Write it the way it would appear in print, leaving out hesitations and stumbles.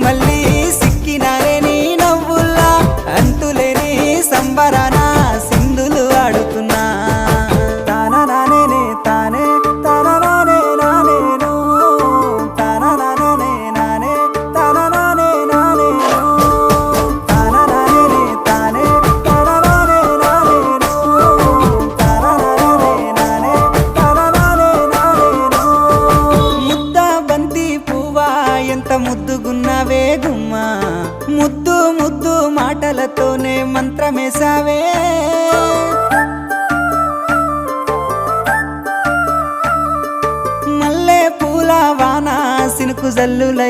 మళ్ళీ సిక్కినారే నీ నవ్వుల్లా అంతులేని సంబరాన సింధులు ఆడుతున్నా తాననానే తానే తాననానే నానేను తాననానే నానే తాననానే నానేను తాననానే తానే తాననానే నానేను తాననానే నానే తాననానే నానేను ముద్ద బంతి పువ్వా ఎంత ముద్దుగున్నావే గుమ్మా ముద్దు ముద్దు మాటలతోనే మంత్రమేసావే మల్లె పూల వాన సినుకు జల్లులై